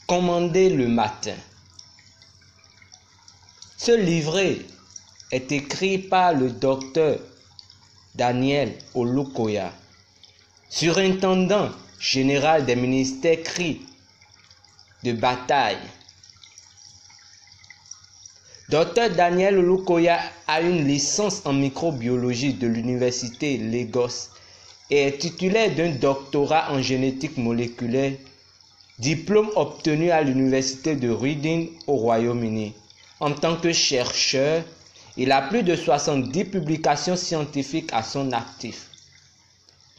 Commander le matin. Ce livret est écrit par le docteur Daniel Olukoya, surintendant général des ministères cris de bataille. Dr Daniel Olukoya a une licence en microbiologie de l'université Lagos et est titulaire d'un doctorat en génétique moléculaire, diplôme obtenu à l'université de Reading au Royaume-Uni. En tant que chercheur, il a plus de 70 publications scientifiques à son actif.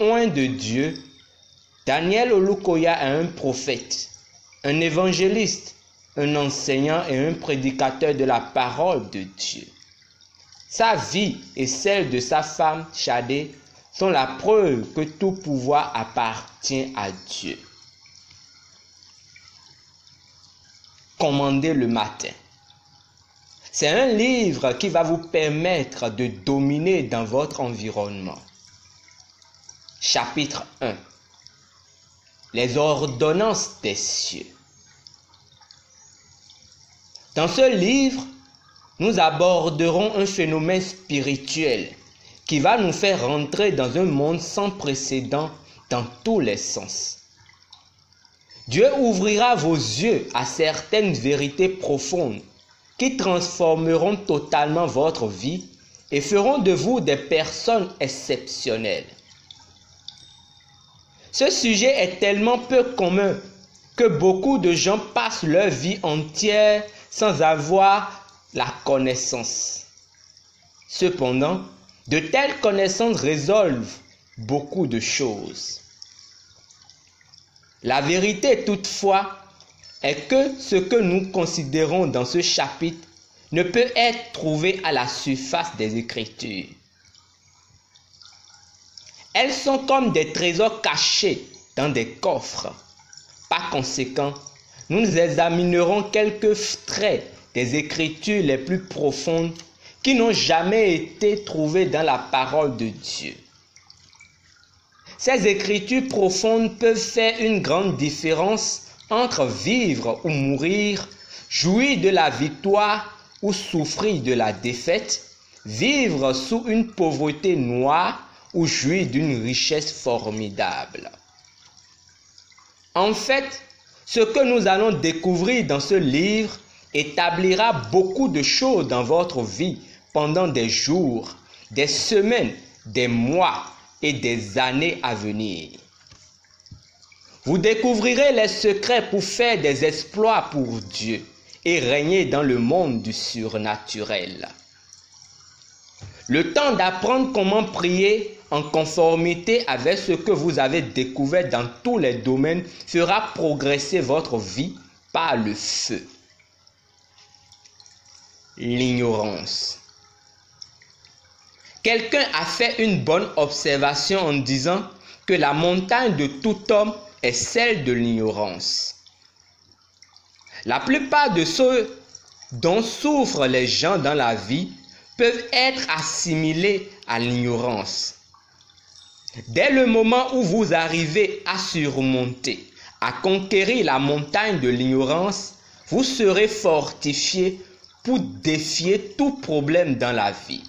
Oint de Dieu, Daniel Olukoya est un prophète, un évangéliste, un enseignant et un prédicateur de la parole de Dieu. Sa vie et celle de sa femme Chadé sont la preuve que tout pouvoir appartient à Dieu. Commander le matin. C'est un livre qui va vous permettre de dominer dans votre environnement. Chapitre 1. Les ordonnances des cieux. Dans ce livre, nous aborderons un phénomène spirituel qui va nous faire rentrer dans un monde sans précédent dans tous les sens. Dieu ouvrira vos yeux à certaines vérités profondes qui transformeront totalement votre vie et feront de vous des personnes exceptionnelles. Ce sujet est tellement peu commun que beaucoup de gens passent leur vie entière sans avoir la connaissance. Cependant, de telles connaissances résolvent beaucoup de choses. La vérité toutefois est que ce que nous considérons dans ce chapitre ne peut être trouvé à la surface des Écritures. Elles sont comme des trésors cachés dans des coffres. Par conséquent, nous examinerons quelques traits des Écritures les plus profondes qui n'ont jamais été trouvés dans la parole de Dieu. Ces Écritures profondes peuvent faire une grande différence entre vivre ou mourir, jouir de la victoire ou souffrir de la défaite, vivre sous une pauvreté noire ou jouir d'une richesse formidable. En fait, ce que nous allons découvrir dans ce livre établira beaucoup de choses dans votre vie pendant des jours, des semaines, des mois et des années à venir. Vous découvrirez les secrets pour faire des exploits pour Dieu et régner dans le monde du surnaturel. Le temps d'apprendre comment prier en conformité avec ce que vous avez découvert dans tous les domaines fera progresser votre vie par le feu. L'ignorance. Quelqu'un a fait une bonne observation en disant que la montagne de tout homme est celle de l'ignorance. La plupart de ceux dont souffrent les gens dans la vie peuvent être assimilés à l'ignorance. Dès le moment où vous arrivez à surmonter, à conquérir la montagne de l'ignorance, vous serez fortifié pour défier tout problème dans la vie.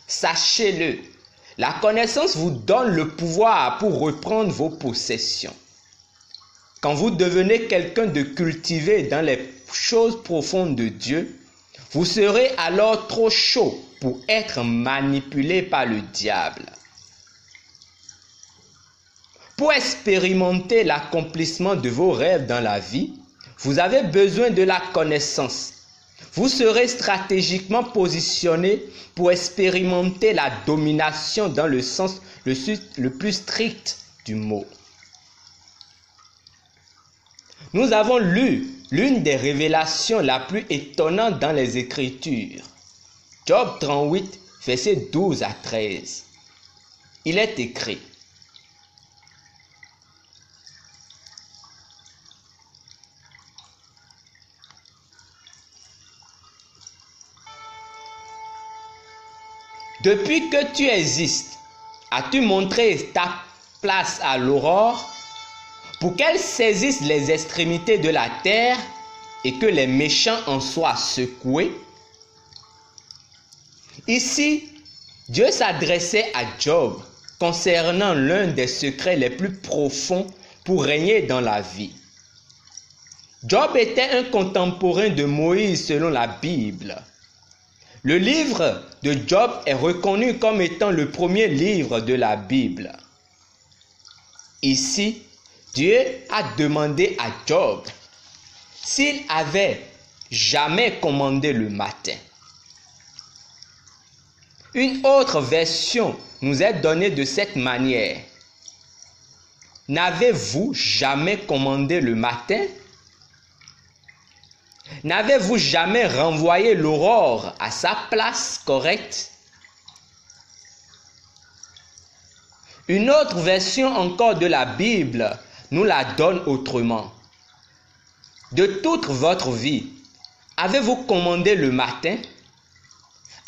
Sachez-le, la connaissance vous donne le pouvoir pour reprendre vos possessions. Quand vous devenez quelqu'un de cultivé dans les choses profondes de Dieu, vous serez alors trop chaud pour être manipulé par le diable. Pour expérimenter l'accomplissement de vos rêves dans la vie, vous avez besoin de la connaissance. Vous serez stratégiquement positionné pour expérimenter la domination dans le sens le plus strict du mot. Nous avons lu l'une des révélations la plus étonnantes dans les Écritures. Job 38, versets 12 à 13. Il est écrit: Depuis que tu existes, as-tu montré ta place à l'aurore? pour qu'elle saisisse les extrémités de la terre et que les méchants en soient secoués. Ici, Dieu s'adressait à Job concernant l'un des secrets les plus profonds pour régner dans la vie. Job était un contemporain de Moïse selon la Bible. Le livre de Job est reconnu comme étant le premier livre de la Bible. Ici, Dieu a demandé à Job s'il avait jamais commandé le matin. Une autre version nous est donnée de cette manière. N'avez-vous jamais commandé le matin? N'avez-vous jamais renvoyé l'aurore à sa place correcte? Une autre version encore de la Bible nous la donne autrement. De toute votre vie, avez-vous commandé le matin?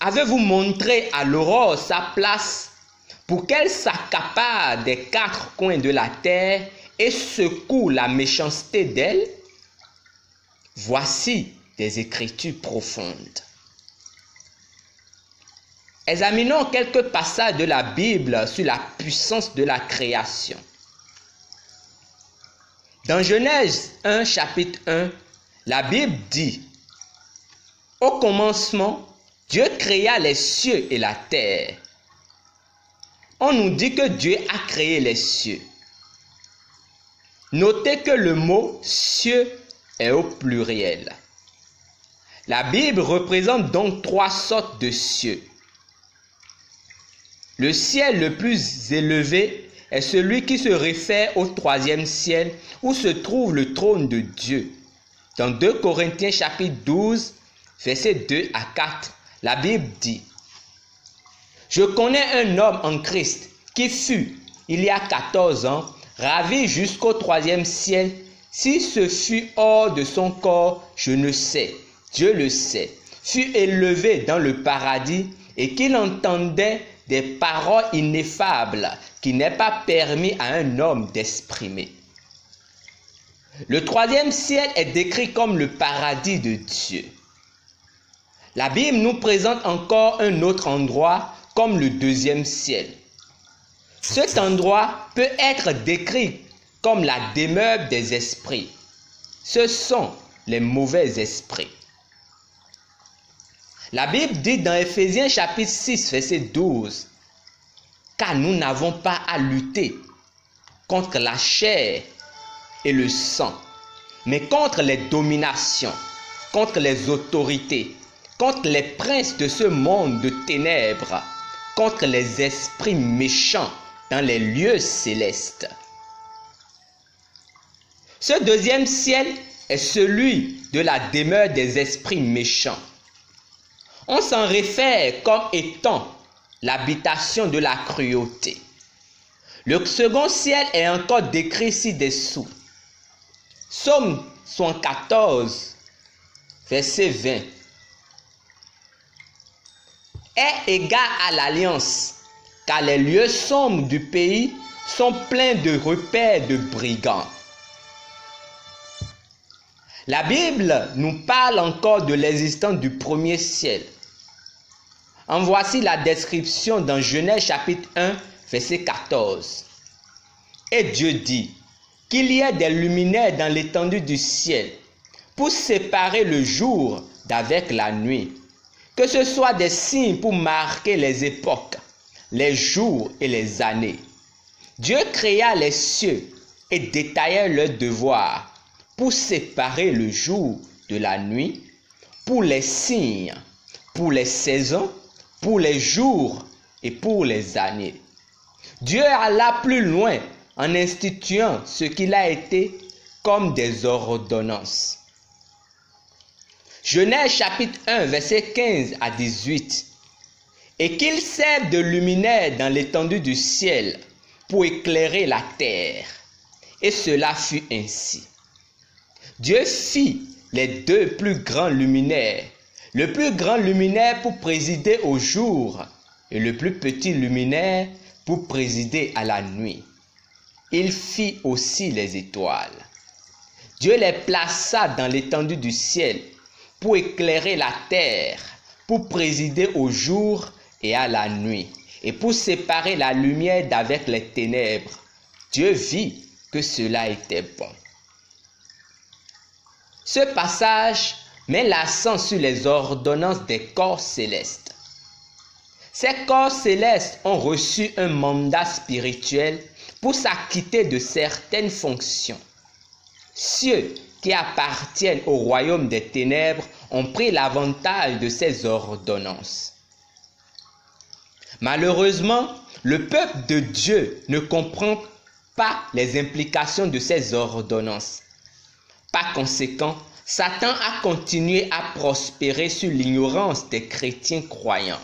Avez-vous montré à l'aurore sa place pour qu'elle s'accapare des quatre coins de la terre et secoue la méchanceté d'elle? Voici des écritures profondes. Examinons quelques passages de la Bible sur la puissance de la création. Dans Genèse 1, chapitre 1, la Bible dit: « Au commencement, Dieu créa les cieux et la terre. » On nous dit que Dieu a créé les cieux. Notez que le mot « cieux » est au pluriel. La Bible représente donc trois sortes de cieux. Le ciel le plus élevé est celui qui se réfère au troisième ciel où se trouve le trône de Dieu. Dans 2 Corinthiens chapitre 12, versets 2 à 4, la Bible dit: « Je connais un homme en Christ qui fut, il y a 14 ans, ravi jusqu'au troisième ciel. Si ce fut hors de son corps, je ne sais, Dieu le sait, fut élevé dans le paradis et qu'il entendait des paroles ineffables qui n'est pas permis à un homme d'exprimer. » Le troisième ciel est décrit comme le paradis de Dieu. La Bible nous présente encore un autre endroit comme le deuxième ciel. Cet endroit peut être décrit comme la demeure des esprits. Ce sont les mauvais esprits. La Bible dit dans Éphésiens chapitre 6, verset 12, « Car nous n'avons pas à lutter contre la chair et le sang, mais contre les dominations, contre les autorités, contre les princes de ce monde de ténèbres, contre les esprits méchants dans les lieux célestes. » Ce deuxième ciel est celui de la demeure des esprits méchants. On s'en réfère comme étant l'habitation de la cruauté. Le second ciel est encore décrit ci-dessous. Psaume 114, verset 20. Est égal à l'alliance, car les lieux sombres du pays sont pleins de repères de brigands. La Bible nous parle encore de l'existence du premier ciel. En voici la description dans Genèse chapitre 1, verset 14. Et Dieu dit qu'il y ait des luminaires dans l'étendue du ciel pour séparer le jour d'avec la nuit, que ce soit des signes pour marquer les époques, les jours et les années. Dieu créa les cieux et détailla leurs devoirs pour séparer le jour de la nuit, pour les signes, pour les saisons, pour les jours et pour les années. Dieu alla plus loin en instituant ce qu'il a été comme des ordonnances. Genèse chapitre 1, verset 15 à 18. Et qu'il serve de luminaire dans l'étendue du ciel pour éclairer la terre. Et cela fut ainsi. Dieu fit les deux plus grands luminaires, le plus grand luminaire pour présider au jour et le plus petit luminaire pour présider à la nuit. il fit aussi les étoiles. Dieu les plaça dans l'étendue du ciel pour éclairer la terre, pour présider au jour et à la nuit, et pour séparer la lumière d'avec les ténèbres. Dieu vit que cela était bon. Ce passage met l'accent sur les ordonnances des corps célestes. Ces corps célestes ont reçu un mandat spirituel pour s'acquitter de certaines fonctions. Ceux qui appartiennent au royaume des ténèbres ont pris l'avantage de ces ordonnances. Malheureusement, le peuple de Dieu ne comprend pas les implications de ces ordonnances. Par conséquent, Satan a continué à prospérer sur l'ignorance des chrétiens croyants.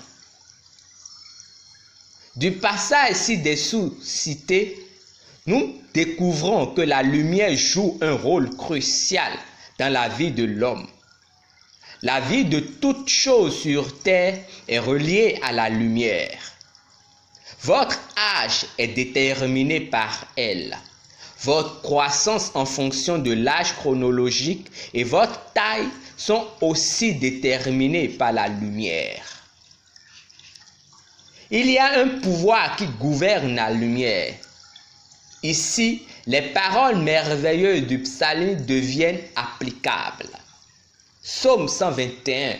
Du passage ci-dessous cité, nous découvrons que la lumière joue un rôle crucial dans la vie de l'homme. La vie de toute chose sur terre est reliée à la lumière. Votre âge est déterminé par elle. Votre croissance en fonction de l'âge chronologique et votre taille sont aussi déterminées par la lumière. Il y a un pouvoir qui gouverne la lumière. Ici, les paroles merveilleuses du psalmiste deviennent applicables. Psaume 121,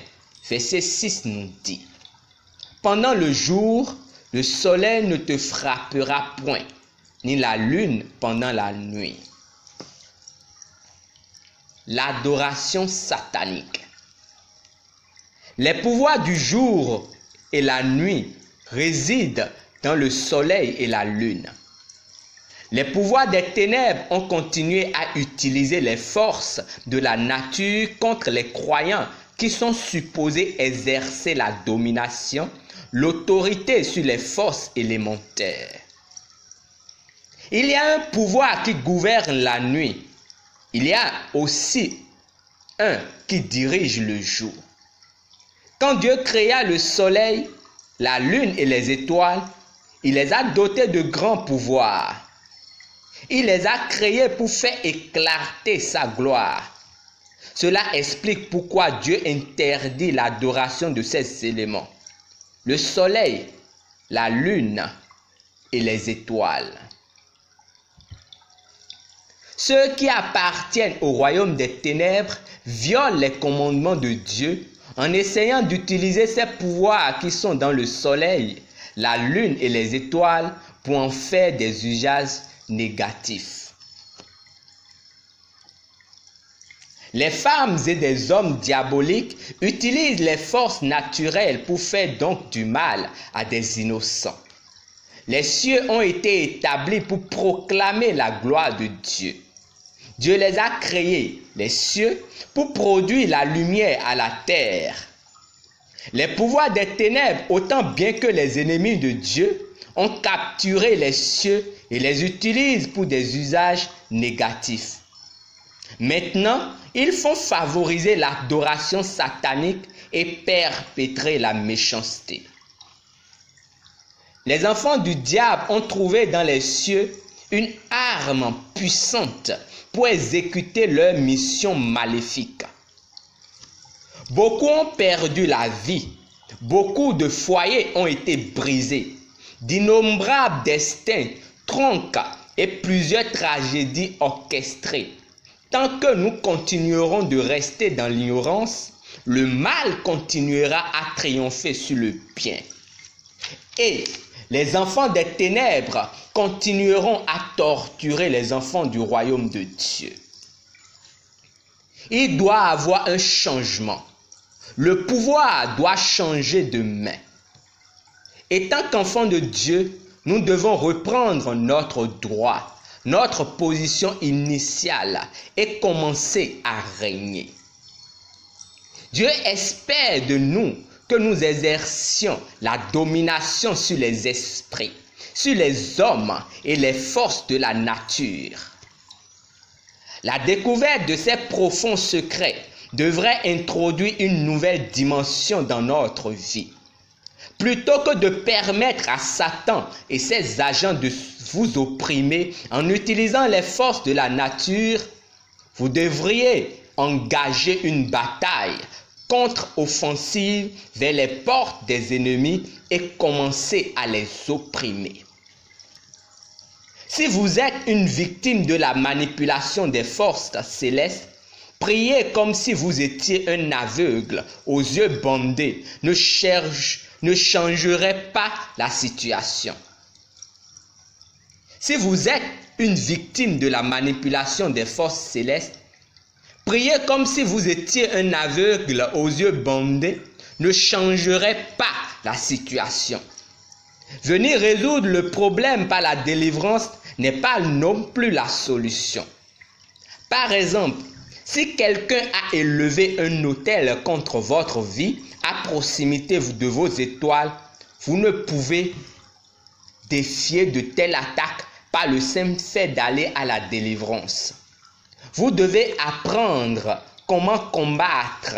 verset 6 nous dit: Pendant le jour, le soleil ne te frappera point, ni la lune pendant la nuit. L'adoration satanique. Les pouvoirs du jour et la nuit résident dans le soleil et la lune. Les pouvoirs des ténèbres ont continué à utiliser les forces de la nature contre les croyants qui sont supposés exercer la domination, l'autorité sur les forces élémentaires. Il y a un pouvoir qui gouverne la nuit. Il y a aussi un qui dirige le jour. Quand Dieu créa le soleil, la lune et les étoiles, il les a dotés de grands pouvoirs. Il les a créés pour faire éclater sa gloire. Cela explique pourquoi Dieu interdit l'adoration de ces éléments: le soleil, la lune et les étoiles. Ceux qui appartiennent au royaume des ténèbres violent les commandements de Dieu en essayant d'utiliser ces pouvoirs qui sont dans le soleil, la lune et les étoiles pour en faire des usages négatifs. Les femmes et des hommes diaboliques utilisent les forces naturelles pour faire donc du mal à des innocents. Les cieux ont été établis pour proclamer la gloire de Dieu. Dieu les a créés, les cieux, pour produire la lumière à la terre. Les pouvoirs des ténèbres, autant bien que les ennemis de Dieu, ont capturé les cieux et les utilisent pour des usages négatifs. Maintenant, ils font favoriser l'adoration satanique et perpétrer la méchanceté. Les enfants du diable ont trouvé dans les cieux une arme puissante pour exécuter leur mission maléfique. Beaucoup ont perdu la vie, beaucoup de foyers ont été brisés, d'innombrables destins tronquent et plusieurs tragédies orchestrées. Tant que nous continuerons de rester dans l'ignorance, le mal continuera à triompher sur le bien. Et les enfants des ténèbres continueront à torturer les enfants du royaume de Dieu. Il doit y avoir un changement. Le pouvoir doit changer de main. Et tant qu'enfants de Dieu, nous devons reprendre notre droit, notre position initiale et commencer à régner. Dieu espère de nous que nous exercions la domination sur les esprits, sur les hommes et les forces de la nature. La découverte de ces profonds secrets devrait introduire une nouvelle dimension dans notre vie. Plutôt que de permettre à Satan et ses agents de vous opprimer en utilisant les forces de la nature, vous devriez engager une bataille contre-offensive vers les portes des ennemis et commencer à les opprimer. Si vous êtes une victime de la manipulation des forces célestes, priez comme si vous étiez un aveugle aux yeux bandés ne changerait pas la situation. Si vous êtes une victime de la manipulation des forces célestes, priez comme si vous étiez un aveugle aux yeux bandés ne changerait pas la situation. Venir résoudre le problème par la délivrance n'est pas non plus la solution. Par exemple, si quelqu'un a élevé un autel contre votre vie à proximité de vos étoiles, vous ne pouvez défier de telles attaques par le simple fait d'aller à la délivrance. Vous devez apprendre comment combattre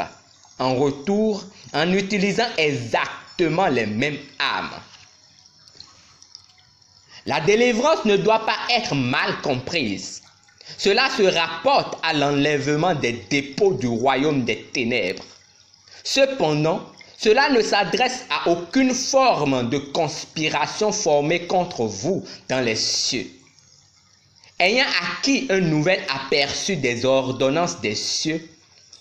en retour en utilisant exactement les mêmes armes. La délivrance ne doit pas être mal comprise. Cela se rapporte à l'enlèvement des dépôts du royaume des ténèbres. Cependant, cela ne s'adresse à aucune forme de conspiration formée contre vous dans les cieux. Ayant acquis un nouvel aperçu des ordonnances des cieux,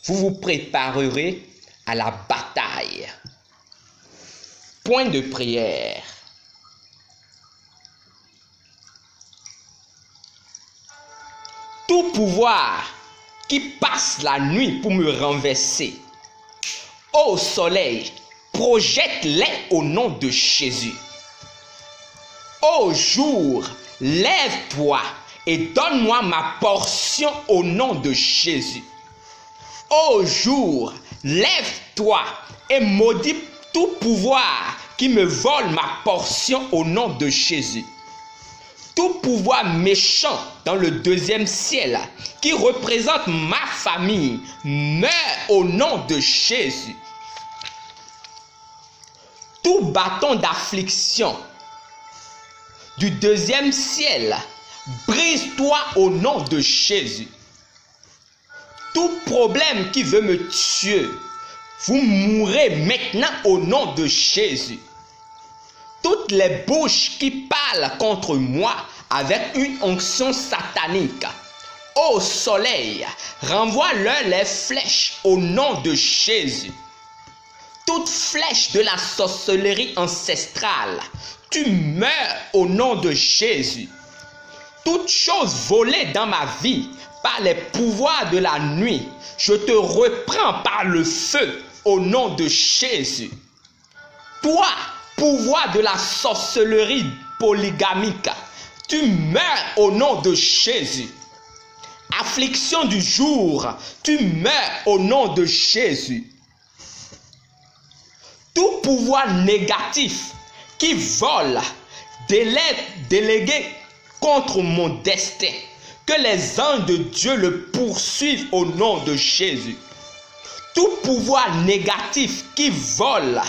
vous vous préparerez à la bataille. Point de prière. Tout pouvoir qui passe la nuit pour me renverser, ô soleil, projette-les au nom de Jésus. Ô jour, lève-toi et donne-moi ma portion au nom de Jésus. Ô jour, lève-toi et maudis tout pouvoir qui me vole ma portion au nom de Jésus. Tout pouvoir méchant dans le deuxième ciel qui représente ma famille meurt au nom de Jésus. Tout bâton d'affliction du deuxième ciel, brise-toi au nom de Jésus. Tout problème qui veut me tuer, vous mourrez maintenant au nom de Jésus. Toutes les bouches qui parlent contre moi avec une onction satanique, ô soleil, renvoie-leur les flèches au nom de Jésus. Toute flèche de la sorcellerie ancestrale, tu meurs au nom de Jésus. Toute chose volée dans ma vie par les pouvoirs de la nuit, je te reprends par le feu au nom de Jésus. Toi, pouvoir de la sorcellerie polygamique, tu meurs au nom de Jésus. Affliction du jour, tu meurs au nom de Jésus. Tout pouvoir négatif qui vole, délégué contre mon destin, que les anges de Dieu le poursuivent au nom de Jésus. Tout pouvoir négatif qui vole,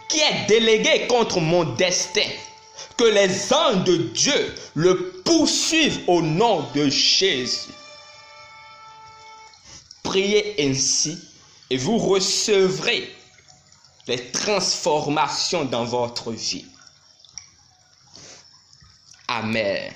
qui est délégué contre mon destin, que les anges de Dieu le poursuivent au nom de Jésus. Priez ainsi et vous recevrez les transformations dans votre vie. Amen.